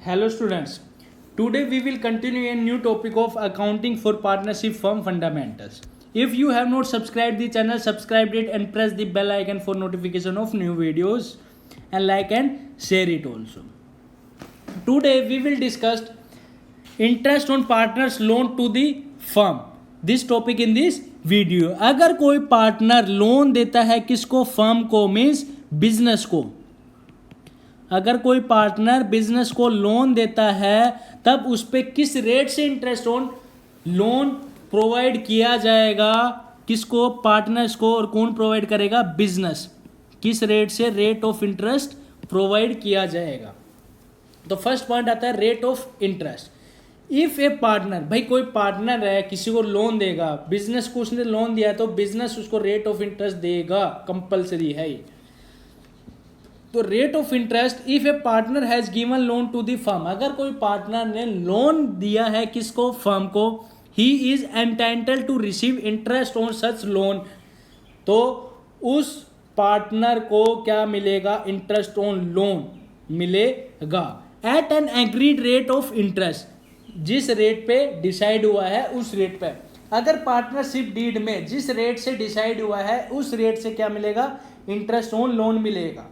Hello students, today we will continue a new topic of accounting for partnership firm fundamentals. If you have not subscribed the channel, subscribe it and press the bell icon for notification of new videos and like and share it also. Today we will discuss interest on partners loan to the firm. This topic in this video. अगर कोई partner loan देता है किसको, firm को, means business को, अगर कोई partner business को लोन देता है तब उस पर किस रेट से इंटरेस्ट ऑन लोन प्रोवाइड किया जाएगा, किसको, पार्टनर्स को, और कौन प्रोवाइड करेगा, बिजनेस, किस रेट से रेट ऑफ इंटरेस्ट प्रोवाइड किया जाएगा. तो फर्स्ट पॉइंट आता है rate of interest. If a partner, भाई कोई पार्टनर है किसी को लोन देगा, बिजनेस को उसने लोन दिया तो बिजनेस उसको रेट ऑफ इंटरेस्ट देगा, कंपलसरी है ये. तो rate of interest if a partner has given loan to the firm, अगर कोई पार्टनर ने लोन दिया है किसको, फर्म को, he is entitled to receive interest on such loan, तो उस पार्टनर को क्या मिलेगा, इंटरेस्ट ऑन लोन मिलेगा at an agreed rate of interest, जिस रेट पे डिसाइड हुआ है उस रेट पे. अगर पार्टनरशिप डीड में जिस रेट से डिसाइड हुआ है उस रेट से क्या मिलेगा, इंटरेस्ट ऑन लोन मिलेगा.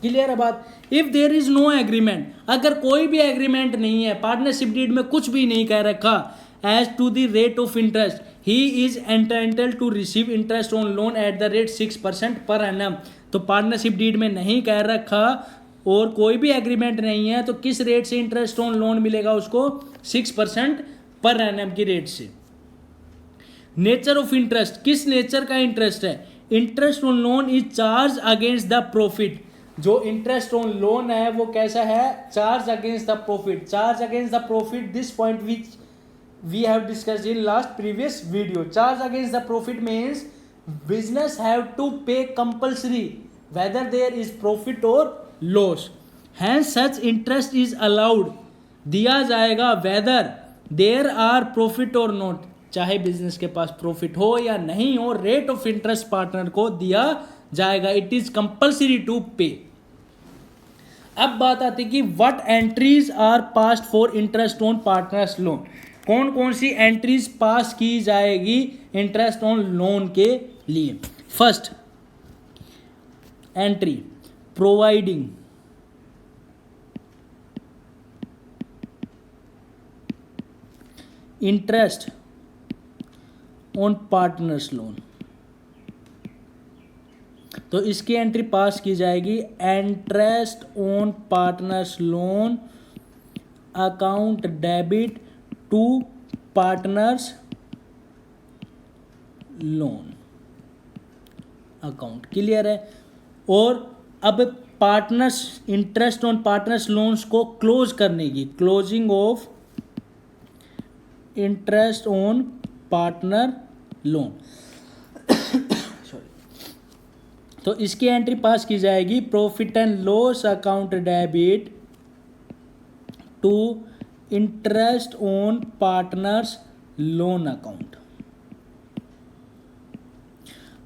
क्लियर है बात. If there is no agreement, अगर कोई भी एग्रीमेंट नहीं है, पार्टनरशिप डीड में कुछ भी नहीं कह रखा, as to the rate of interest he is entitled to receive interest on loan at the rate 6% per annum. तो पार्टनरशिप डीड में नहीं कह रखा और कोई भी एग्रीमेंट नहीं है तो किस रेट से इंटरेस्ट ऑन लोन मिलेगा उसको, 6% पर एनम की रेट से. नेचर ऑफ इंटरेस्ट, किस नेचर का इंटरेस्ट है, interest on loan is charge against the profit. जो इंटरेस्ट ऑन लोन है वो कैसा है, charge against the profit. Charge against the profit, this point which we have discussed in last previous video. Charge against the profit means business have to pay compulsory whether there is profit और loss. Hence such interest is allowed, दिया जाएगा weather there are profit और not, चाहे business के पास profit हो या नहीं हो, रेट ऑफ इंटरेस्ट पार्टनर को दिया जाएगा. इट इज कंपल्सरी टू पे. अब बात आती है कि what entries are passed for interest on partners loan. कौन कौन सी एंट्रीज पास की जाएगी इंटरेस्ट ऑन लोन के लिए. First entry, providing interest on partners loan. तो इसकी एंट्री पास की जाएगी, interest on partners loan account debit to partners loan account. Clear है. और अब partners, interest on partners loans को क्लोज करने की, closing of interest on partner loan. तो इसकी एंट्री पास की जाएगी, profit and loss account debit to interest on partners loan account.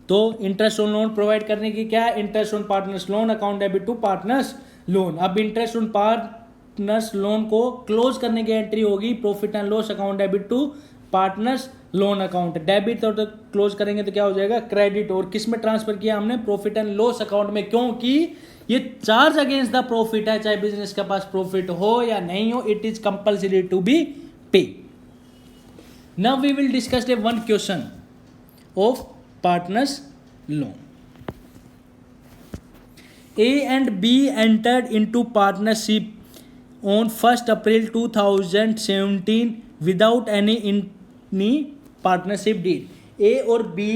तो इंटरेस्ट ऑन लोन प्रोवाइड करने की क्या है, interest on partners loan account debit to partners loan. अब इंटरेस्ट ऑन पार्टनर्स लोन को क्लोज करने की एंट्री होगी, profit and loss account debit to partners loan account. Debit तो क्लोज करेंगे तो क्या हो जाएगा, क्रेडिट. और किस में ट्रांसफर किया हमने, प्रॉफिट एंड लॉस अकाउंट में, क्योंकि ये चार्ज अगेंस्ट द प्रॉफिट है, चाहे बिजनेस के पास प्रॉफिट हो या नहीं हो, it is compulsory to be pay. Now we will discuss one question of partners loan. A and B entered into partnership on 1st April 2017 without any partnership deed. A और B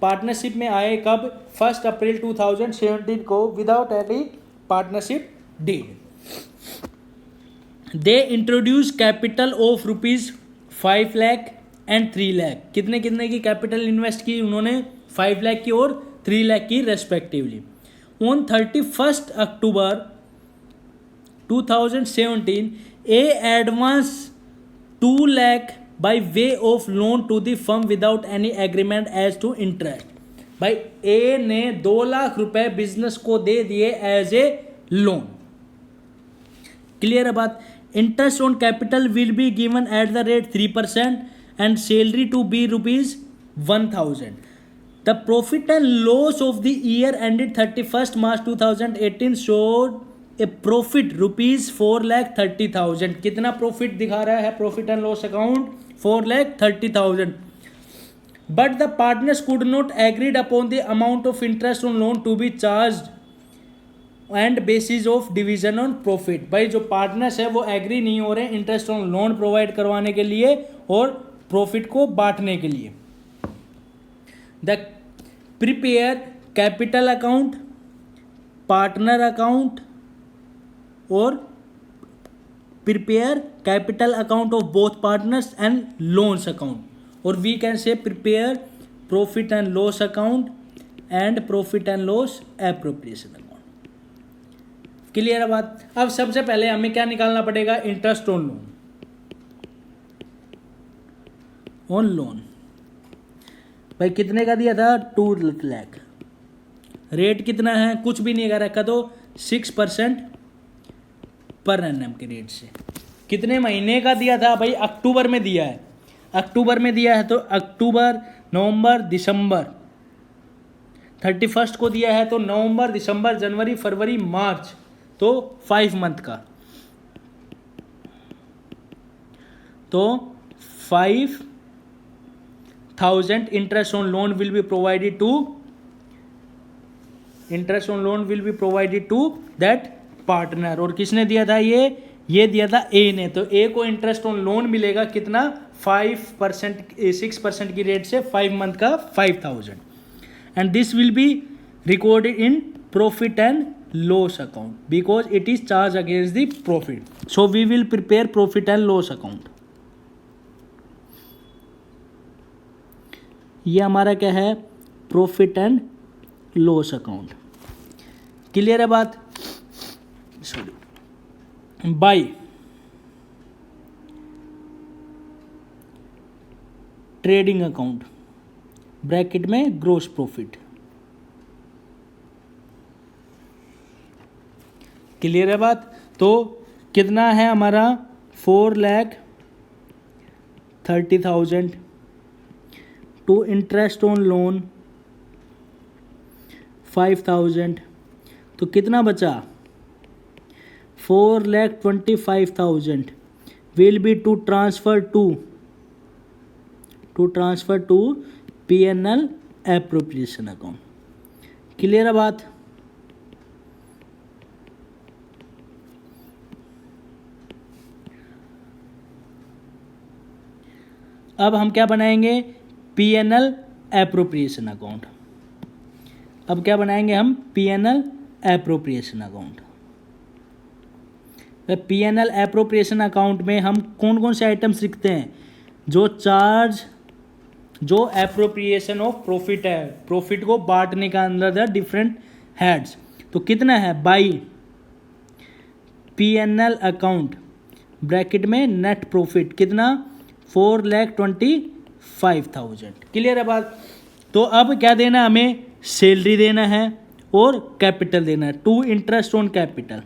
partnership में आए कब, 1 April 2017 को, without any partnership deed. They introduce capital of ₹5 lakh and 3 lakh. कितने कितने की capital invest की उन्होंने, 5 लाख की और 3 लाख की respectively. On 31 October 2017 A advance 2 lakh by way of loan to the firm without any agreement as to interest. भाई ए ने 2 लाख रुपए बिजनेस को दे दिए एज ए लोन. क्लियर है बात। Interest on capital will be given at the rate 3% and salary to be ₹1000। The profit and loss of the year ended 31 March 2018 showed a profit ₹4,30,000। कितना profit दिखा रहा है profit and loss account? 4,30,000। But the partners could not agreed upon the amount of interest on loan to be charge and basis of division on profit. भाई जो partners है वो agree नहीं हो रहे इंटरेस्ट ऑन लोन प्रोवाइड करवाने के लिए और प्रॉफिट को बांटने के लिए। The prepare capital account, partner account और prepare capital account of both partners and loans account, और we can say prepare profit and loss account and profit and loss appropriation account. Clear है बात। अब सबसे पहले हमें क्या निकालना पड़ेगा? Interest on loan. On loan भाई कितने का दिया था? 2 लाख। रेट कितना है? कुछ भी नहीं कर रखा, तो 6% पर एनम के रेट से। कितने महीने का दिया था भाई? अक्टूबर में दिया है। अक्टूबर में दिया है तो अक्टूबर, नवंबर, दिसंबर। 31 को दिया है तो नवंबर, दिसंबर, जनवरी, फरवरी, मार्च, तो 5 मंथ का। तो 5,000 interest on loan will be provided to that partner. और किसने दिया था? ये दिया था ए ने। तो ए को इंटरेस्ट ऑन लोन मिलेगा कितना? 6% की रेट से 5 मंथ का 5,000। And this will be recorded in profit and loss account because it is charge against the profit. So we will prepare profit and loss account. ये हमारा क्या है? Profit and loss account. Clear है बात? By trading account bracket में gross profit. Clear है बात? तो कितना है हमारा? 4,30,000 टू इंटरेस्ट ऑन लोन 5,000, तो कितना बचा? 4,25,000 will be to transfer to P&L appropriation account. Clear है बात? अब हम क्या बनाएंगे? P&L appropriation account. अब क्या बनाएंगे हम? P&L appropriation account. P&L appropriation account में हम कौन कौन से आइटम्स लिखते हैं? जो एप्रोप्रिएशन ऑफ प्रॉफिट है, प्रॉफिट को बांटने का अंदर द डिफरेंट हेड्स। तो कितना है? बाई P&L अकाउंट ब्रैकेट में नेट प्रॉफिट कितना? 4,25,000। क्लियर है बात? तो अब क्या देना है हमें? सैलरी देना है और कैपिटल देना है। टू इंटरेस्ट ऑन कैपिटल,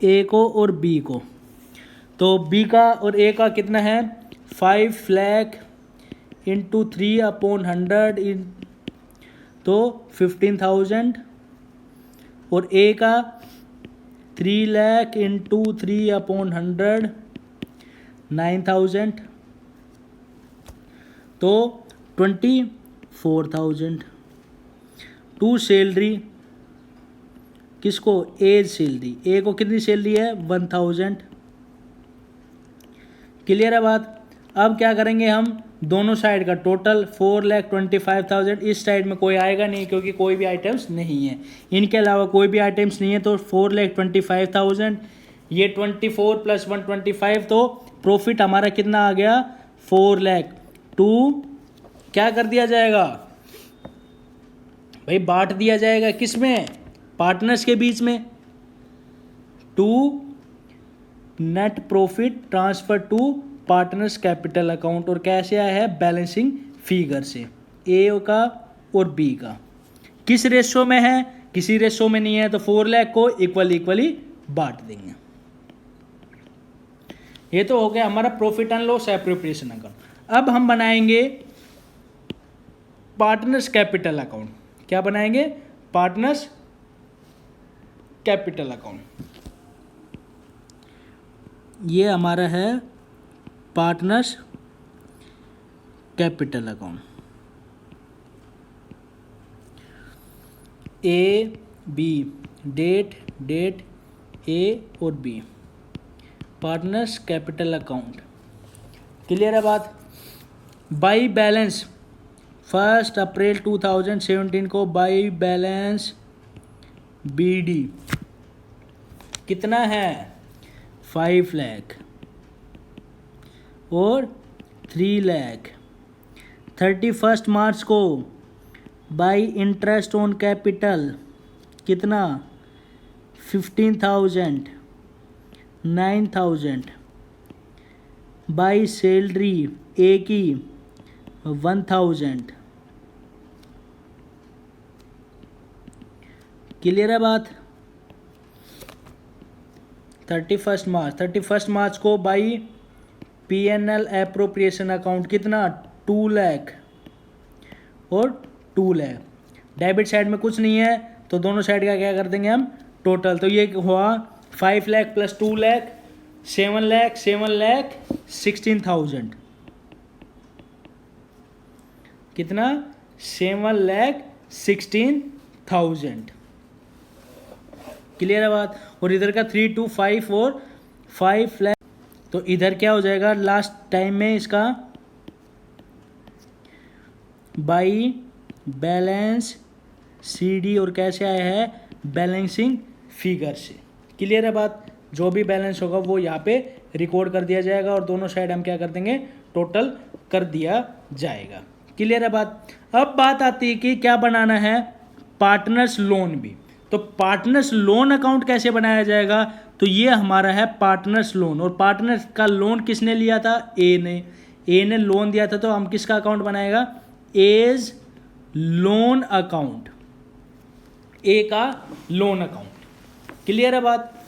ए को और बी को। तो बी का और ए का कितना है? 5 लाख इंटू 3/100 तो 15,000, और ए का 3 लाख इंटू 3/100 9,000 तो 24,000। टू सैलरी किसको? As salary. ए को कितनी सैलरी है? 1,000। क्लियर है बात? अब क्या करेंगे हम? दोनों साइड का टोटल 4,25,000। इस साइड में कोई आएगा नहीं क्योंकि कोई भी आइटम्स नहीं है, इनके अलावा कोई भी आइटम्स नहीं है। तो 4,25,000, ये 24 + 125, तो प्रॉफिट हमारा कितना आ गया? 4 लाख। टू क्या कर दिया जाएगा भाई? बांट दिया जाएगा। किस में? पार्टनर्स के बीच में। To net profit transfer to partners capital account. और कैसे आया है? बैलेंसिंग फिगर से, ए का और बी का। किस रेशो में है? किसी रेशो में नहीं है तो 4 लाख को इक्वली बांट देंगे। ये तो हो गया हमारा profit and loss appropriation account. अब हम बनाएंगे पार्टनर्स कैपिटल अकाउंट। क्या बनाएंगे? Partners capital account. ये हमारा है partners capital account. A B, डेट ए और B, partners capital account. Clear है बात? बाई बैलेंस 1 अप्रैल 2017 को बाई बैलेंस बीडी कितना है? 5 लाख और 3 लाख। 31 मार्च को बाई इंटरेस्ट ऑन कैपिटल कितना? 15,000, 9,000। बाई सैलरी ए की 1,000। क्लियर है बात? 31 मार्च को बाई PNL एप्रोप्रिएशन अकाउंट कितना? 2 लाख और 2 लाख। डेबिट साइड में कुछ नहीं है तो दोनों साइड का क्या कर देंगे हम? टोटल। तो ये हुआ 5 लाख प्लस 2 लाख 7 लाख 16,000। कितना? 7,16,000। क्लियर है बात? और इधर का 3 2 5 और 5 लाख। तो इधर क्या हो जाएगा लास्ट टाइम में इसका? बाई बैलेंस CD और कैसे आया है? बैलेंसिंग फिगर से। क्लियर है बात? जो भी बैलेंस होगा वो यहाँ पे रिकॉर्ड कर दिया जाएगा और दोनों साइड हम क्या कर देंगे? टोटल कर दिया जाएगा। क्लियर है बात? अब बात आती है कि क्या बनाना है? पार्टनर्स लोन भी। तो पार्टनर्स लोन अकाउंट कैसे बनाया जाएगा? तो ये हमारा है पार्टनर्स लोन। और पार्टनर्स का लोन किसने लिया था? ए ने लोन दिया था। तो हम किसका अकाउंट बनाएगा? एज लोन अकाउंट, ए का लोन अकाउंट। क्लियर है बात?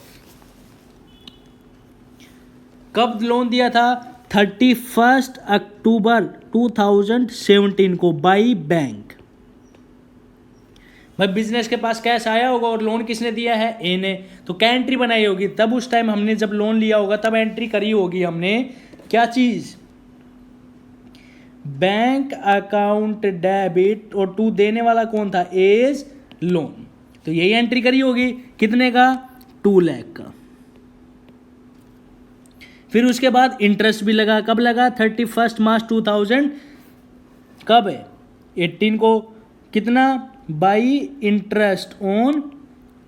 कब लोन दिया था? 31 अक्टूबर 2017 को बाई बैंक। भाई बिजनेस के पास कैश आया होगा और लोन किसने दिया है? ए ने। तो क्या एंट्री बनाई होगी? तब उस टाइम हमने जब लोन लिया होगा तब एंट्री करी होगी हमने। क्या चीज? Bank account debit. और टू देने वाला कौन था? A's loan. तो यही एंट्री करी होगी। कितने का? 2 लाख का। फिर उसके बाद इंटरेस्ट भी लगा। कब लगा? 31 मार्च 2000 कब है? 18 को। कितना? बाई इंटरेस्ट ऑन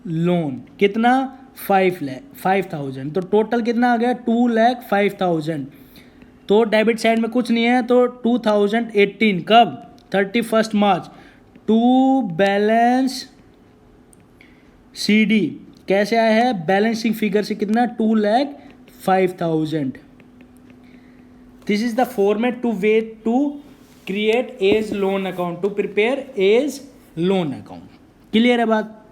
लोन कितना? 5,000। तो टोटल कितना आ गया? 2,05,000। तो डेबिट साइड में कुछ नहीं है तो 2018 कब? 31 मार्च। टू बैलेंस CD कैसे आया है? बैलेंसिंग फिगर से कितना? 2,05,000। This is the format to wait to create A's loan account, to prepare A's loan account. Clear है बात?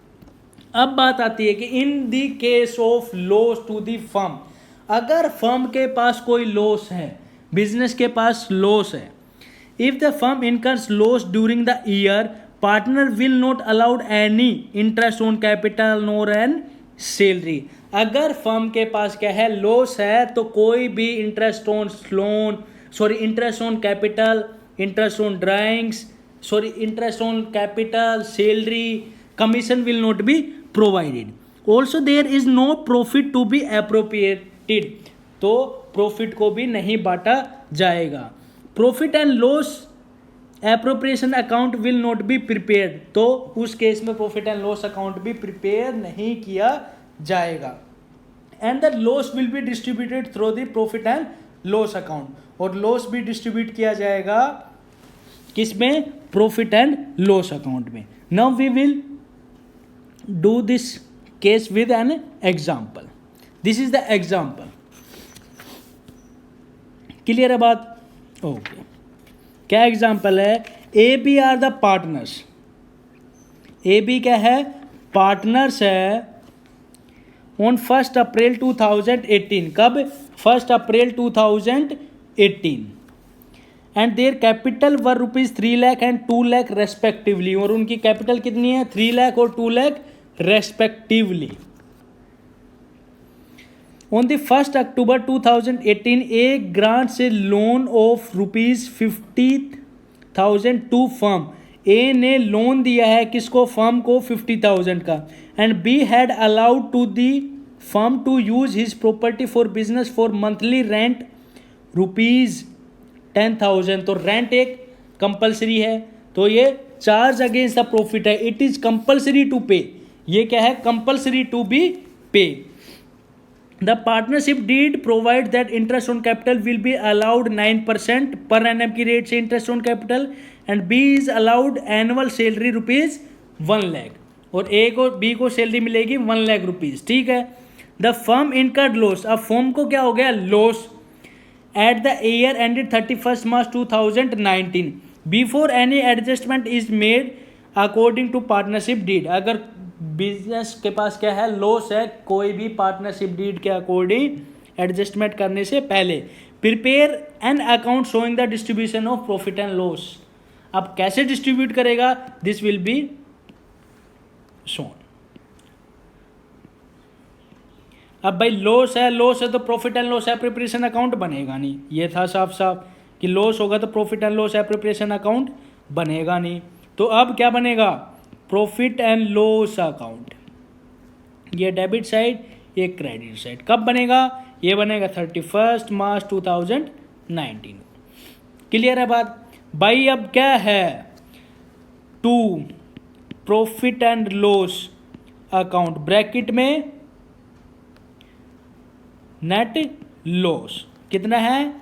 अब बात आती है कि in the case of loss to the firm, अगर फर्म के पास कोई लॉस है, बिजनेस के पास लॉस है, if the firm incurs loss during the year, partner will not allowed any interest on capital nor an salary. अगर firm के पास क्या है? लॉस है, तो कोई भी interest on loan, interest on capital, interest on drawings, interest on capital, salary, commission will not be provided. Also there is no profit to be appropriated. तो profit को भी नहीं बांटा जाएगा। Profit and loss appropriation account will not be prepared. तो उस case में profit and loss account भी प्रिपेयर नहीं किया जाएगा। And the loss will be distributed through the profit and loss account. और लॉस भी डिस्ट्रीब्यूट किया जाएगा किसमें? प्रॉफिट एंड लॉस अकाउंट में। Now we will do this case with an example. This is the example. Clear है बात? Okay. क्या example है? A B are the partners. A B क्या है? पार्टनर्स है ऑन 1 अप्रैल 2018, कब? 1 April 2018, and their capital were ₹3 lakh and 2 lakh respectively, और उनकी कैपिटल कितनी है? 3 लाख और 2 lakh respectively. On the 1 October 2018 A grant से loan of ₹50,000 to firm, A ने लोन दिया है किसको? फर्म को 50,000 का, and B had allowed to the firm to use his property for business for monthly rent ₹10,000। तो रेंट एक कंपलसरी है, तो ये चार्ज अगेंस्ट द प्रॉफिट है, इट इज कंपलसरी टू पे। ये क्या है? कंपलसरी टू बी पे। The partnership deed provide that interest on capital will be allowed 9% per annum की रेट से interest on capital, and B is allowed annual salary ₹1 lakh, और A को B को सैलरी मिलेगी 1 लाख रुपीज़, ठीक है। The firm incurred loss, अब firm को क्या हो गया? Loss at the year ended 31st March 2019 before any adjustment is made according to partnership deed। अगर बिजनेस के पास क्या है? लॉस है, कोई भी पार्टनरशिप डीड के अकॉर्डिंग एडजस्टमेंट करने से पहले prepare an account showing the distribution of profit and loss. अब कैसे डिस्ट्रीब्यूट करेगा? This will be shown. अब भाई लॉस है तो profit and loss appropriation account बनेगा नहीं, ये था साफ साफ कि लॉस होगा तो profit and loss appropriation account बनेगा नहीं। तो अब क्या बनेगा? प्रॉफिट एंड लॉस अकाउंट, ये डेबिट साइड, ये क्रेडिट साइड। कब बनेगा? ये बनेगा 31 मार्च 2019। क्लियर है बात भाई? अब क्या है? To profit and loss account bracket में नेट लॉस कितना है?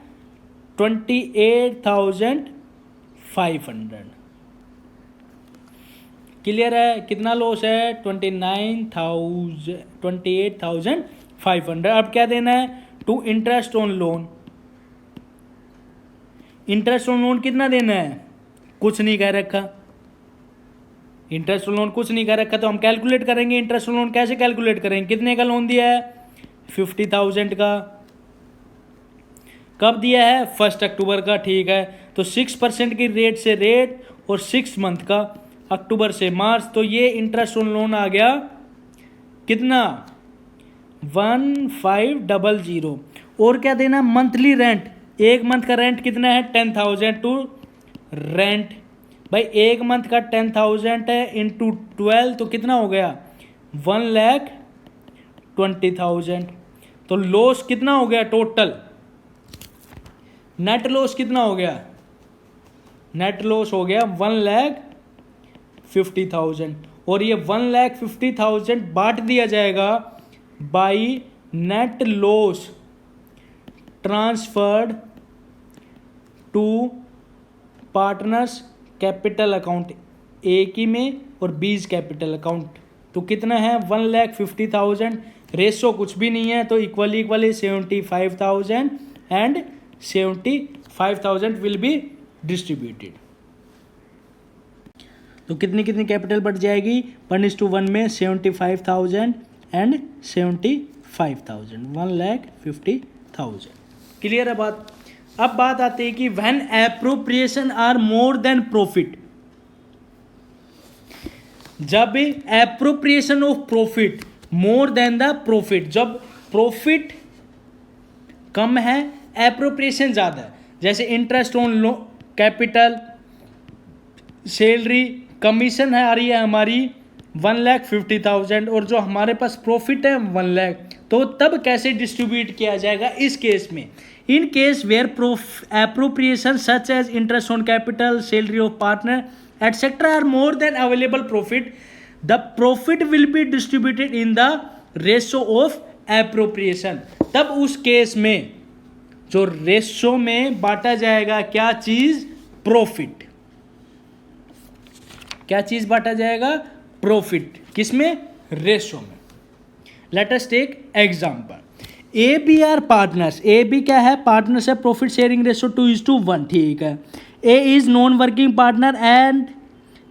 28,500। क्लियर है? कितना लॉस है? 28,500। अब क्या देना है? To interest on loan. Interest on loan कितना देना है? कुछ नहीं कह रखा, इंटरेस्ट ऑन लोन कुछ नहीं कह रखा, तो हम कैलकुलेट करेंगे इंटरेस्ट ऑन लोन। कैसे कैलकुलेट करेंगे? कितने का लोन दिया है? 50,000 का। कब दिया है? 1 अक्टूबर का, ठीक है। तो 6% की रेट से रेट और 6 मंथ का, अक्टूबर से मार्च, तो ये इंटरेस्ट ऑन लोन आ गया कितना? 1500। और क्या देना? Monthly rent. एक मंथ का रेंट कितना है? 10,000 टू रेंट। भाई एक मंथ का 10,000 है इंटू 12 तो कितना हो गया? 1,20,000। तो लॉस कितना हो गया टोटल? नेट लॉस कितना हो गया? नेट लॉस हो गया 1,50,000, और ये 1,50,000 बांट दिया जाएगा by net loss transferred to partners capital account, A की में और बीज कैपिटल अकाउंट। तो कितना है? 1,50,000। रेशो कुछ भी नहीं है, तो equally 75,000 and 75,000 will be distributed. तो कितनी कितनी कैपिटल बढ़ जाएगी? 1:1 में 75,000 एंड 75,000, 1,50,000। क्लियर है बात? अब बात आती है कि when appropriation are more than profit, जब appropriation of profit more than the profit, जब प्रॉफिट कम है एप्रोप्रिएशन ज़्यादा है, जैसे इंटरेस्ट ऑन लो कैपिटल, सैलरी, कमीशन है आ रही है हमारी 1,50,000 और जो हमारे पास प्रॉफिट है 1 लाख, तो तब कैसे डिस्ट्रीब्यूट किया जाएगा इस केस में? In case where appropriation such as interest on capital, salary of partner etcetera are more than available profit, the profit will be distributed in the ratio of appropriation. तब उस केस में जो ratio में बांटा जाएगा क्या चीज? प्रॉफिट। क्या चीज बांटा जाएगा? प्रॉफिट। किसमें? रेशो में। Let us take example. A B are partners. A B क्या है? पार्टनर्स है। प्रॉफिट शेयरिंग रेशो 2:1, ठीक है। A is non working partner and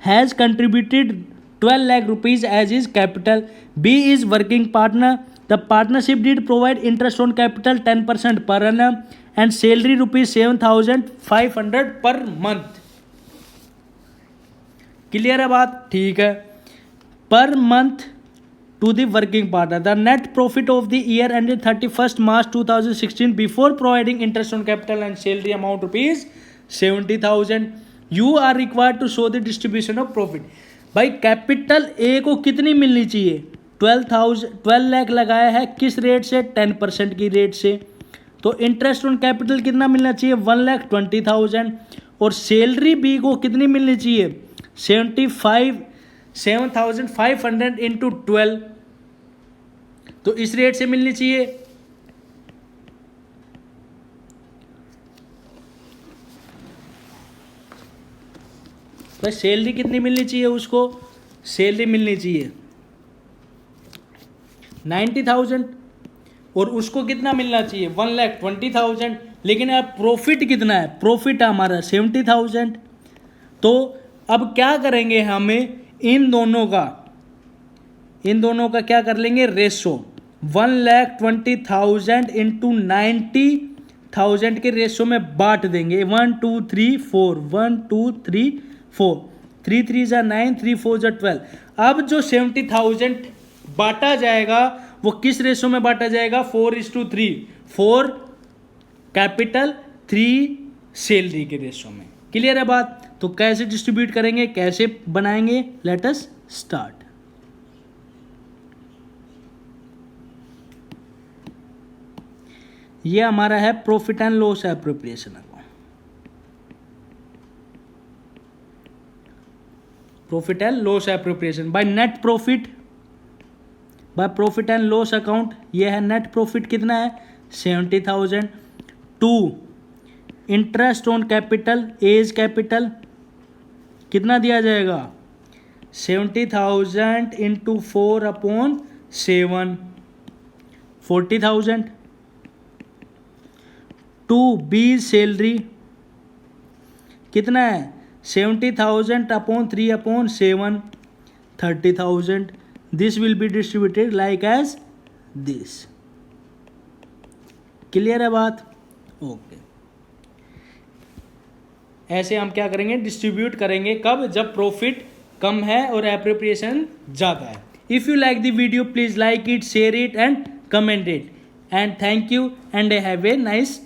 has contributed 12 lakh rupees as his capital. B is working partner. The partnership did provide interest on capital 10% per annum and salary rupees 7,500 per month. Clear है बात? ठीक है. Per month to the working partner. The net profit of the year ended 31st March 2016 before providing interest on capital and salary amount rupees 70,000. You are required to show the distribution of profit. भाई capital A को कितनी मिलनी चाहिए? 12 लाख लगाया है, किस rate से? 10% की रेट से. तो इंटरेस्ट ऑन कैपिटल कितना मिलना चाहिए? 1,20,000. और सैलरी बी को कितनी मिलनी चाहिए? 7,500 इंटू 12. तो इस रेट से मिलनी चाहिए. तो सैलरी कितनी मिलनी चाहिए उसको? सैलरी मिलनी चाहिए 90,000 और उसको कितना मिलना चाहिए? 1,20,000. लेकिन अब प्रॉफिट कितना है? प्रॉफिट है हमारा 70,000. तो अब क्या करेंगे? हमें इन दोनों का क्या कर लेंगे? रेशो 1,20,000 इंटू 90,000 के रेशो में बांट देंगे. 1 2 3 4 1 2 3 4 3 3 जा 9 3 4 जा 12. अब जो 70,000 बांटा जाएगा वो किस रेशो में बांटा जाएगा? 4:3. 4 कैपिटल 3 सैलरी के रेशो में. क्लियर है बात? तो कैसे डिस्ट्रीब्यूट करेंगे, कैसे बनाएंगे? Let us start. ये हमारा है profit and loss appropriation account. Profit and loss appropriation by net profit, by profit and loss account. ये है नेट प्रॉफिट कितना है? 70,000. 2 interest on capital, A's capital कितना दिया जाएगा? 70,000 इंटू 4/7 40,000. 2 बी सैलरी कितना है? 70,000/3/7 30,000. This will be distributed like as this. Clear है बात? ओके. ऐसे हम क्या करेंगे? डिस्ट्रीब्यूट करेंगे. कब? जब प्रॉफिट कम है और एप्रोप्रिएशन ज़्यादा है. If you like the video please like it, share it and comment it. And thank you and have a nice